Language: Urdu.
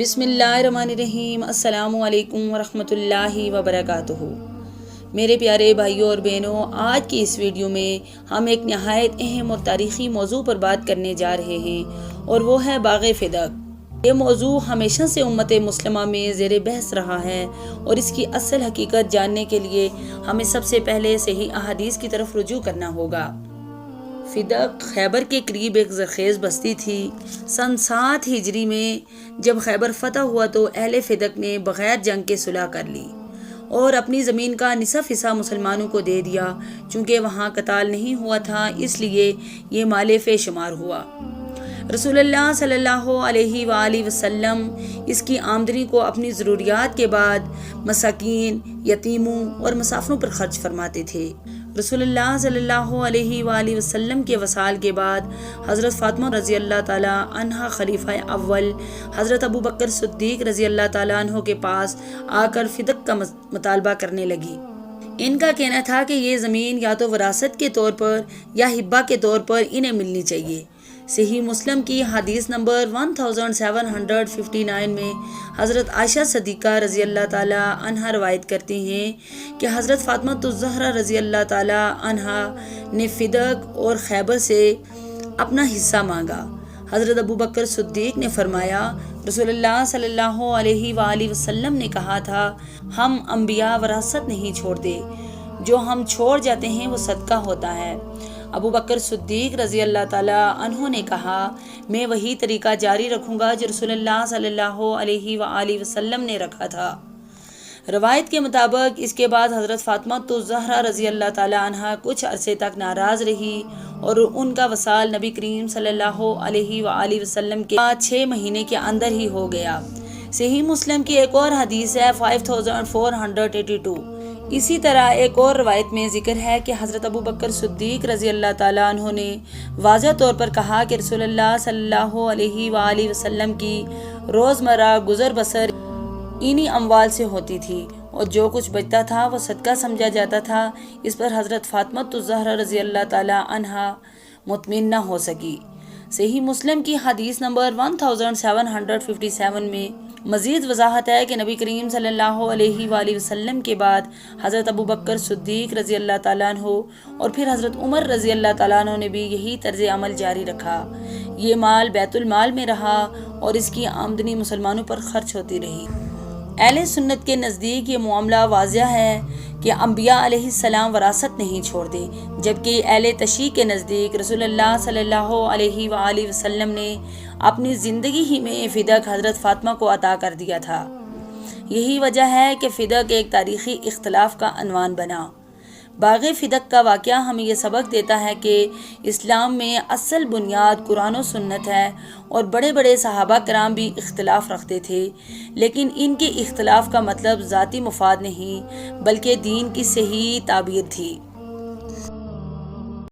بسم اللہ الرحمن الرحیم۔ السلام علیکم ورحمۃ اللہ وبرکاتہ۔ میرے پیارے بھائیوں اور بہنوں، آج کی اس ویڈیو میں ہم ایک نہایت اہم اور تاریخی موضوع پر بات کرنے جا رہے ہیں، اور وہ ہے باغ فدق۔ یہ موضوع ہمیشہ سے امت مسلمہ میں زیر بحث رہا ہے، اور اس کی اصل حقیقت جاننے کے لیے ہمیں سب سے پہلے صحیح احادیث کی طرف رجوع کرنا ہوگا۔ فدق خیبر کے قریب ایک زرخیز بستی تھی۔ سن 7 ہجری میں جب خیبر فتح ہوا تو اہل فدق نے بغیر جنگ کے صلح کر لی اور اپنی زمین کا نصف حصہ مسلمانوں کو دے دیا۔ چونکہ وہاں قتال نہیں ہوا تھا، اس لیے یہ مال فے شمار ہوا۔ رسول اللہ صلی اللہ علیہ وآلہ وسلم اس کی آمدنی کو اپنی ضروریات کے بعد مساکین، یتیموں اور مسافروں پر خرچ فرماتے تھے۔ رسول اللہ صلی اللہ علیہ وآلہ وسلم کے وصال کے بعد حضرت فاطمہ رضی اللہ تعالیٰ عنہ خلیفہ اول حضرت ابو بکر صدیق رضی اللہ تعالیٰ عنہ کے پاس آ کر فدق کا مطالبہ کرنے لگی۔ ان کا کہنا تھا کہ یہ زمین یا تو وراثت کے طور پر یا ہبہ کے طور پر انہیں ملنی چاہیے۔ صحیح مسلم کی حدیث نمبر 1759 میں حضرت عائشہ صدیقہ رضی اللہ تعالیٰ عنہ روایت کرتی ہیں کہ حضرت فاطمہ الزہرا رضی اللہ تعالیٰ عنہ نے فدق اور خیبر سے اپنا حصہ مانگا۔ حضرت ابو بکر صدیق نے فرمایا، رسول اللہ صلی اللہ علیہ وآلہ وسلم نے کہا تھا، ہم انبیاء وراثت نہیں چھوڑتے، جو ہم چھوڑ جاتے ہیں وہ صدقہ ہوتا ہے۔ ابو بکر صدیق رضی اللہ تعالیٰ عنہ نے کہا، میں وہی طریقہ جاری رکھوں گا جو رسول اللہ صلی اللہ علیہ وآلہ وسلم نے رکھا تھا۔ روایت کے مطابق اس کے بعد حضرت فاطمہ الزہرا رضی اللہ تعالیٰ عنہ کچھ عرصے تک ناراض رہی، اور ان کا وصال نبی کریم صلی اللہ علیہ وآلہ وسلم کے 6 مہینے کے اندر ہی ہو گیا۔ صحیح مسلم کی ایک اور حدیث ہے 5482۔ اسی طرح ایک اور روایت میں ذکر ہے کہ حضرت ابو بکر صدیق رضی اللہ تعالیٰ عنہ نے واضح طور پر کہا کہ رسول اللہ صلی اللہ علیہ وآلہ وسلم کی روزمرہ گزر بسر انہی اموال سے ہوتی تھی، اور جو کچھ بچتا تھا وہ صدقہ سمجھا جاتا تھا۔ اس پر حضرت فاطمہ الزہرا رضی اللہ تعالیٰ عنہ مطمئن نہ ہو سکی۔ صحیح مسلم کی حدیث نمبر 1757 میں مزید وضاحت ہے کہ نبی کریم صلی اللہ علیہ وآلہ وسلم کے بعد حضرت ابو بکر صدیق رضی اللہ تعالیٰ عنہ اور پھر حضرت عمر رضی اللہ تعالیٰ عنہ نے بھی یہی طرز عمل جاری رکھا۔ یہ مال بیت المال میں رہا اور اس کی آمدنی مسلمانوں پر خرچ ہوتی رہی۔ اہل سنت کے نزدیک یہ معاملہ واضح ہے کہ انبیاء علیہ السلام وراثت نہیں چھوڑتے، جبکہ اہل تشیع کے نزدیک رسول اللہ صلی اللہ علیہ وآلہ وسلم نے اپنی زندگی ہی میں فدق حضرت فاطمہ کو عطا کر دیا تھا۔ یہی وجہ ہے کہ فدق ایک تاریخی اختلاف کا عنوان بنا۔ باغ فدق کا واقعہ ہمیں یہ سبق دیتا ہے کہ اسلام میں اصل بنیاد قرآن و سنت ہے، اور بڑے بڑے صحابہ کرام بھی اختلاف رکھتے تھے، لیکن ان کے اختلاف کا مطلب ذاتی مفاد نہیں بلکہ دین کی صحیح تعبیر تھی۔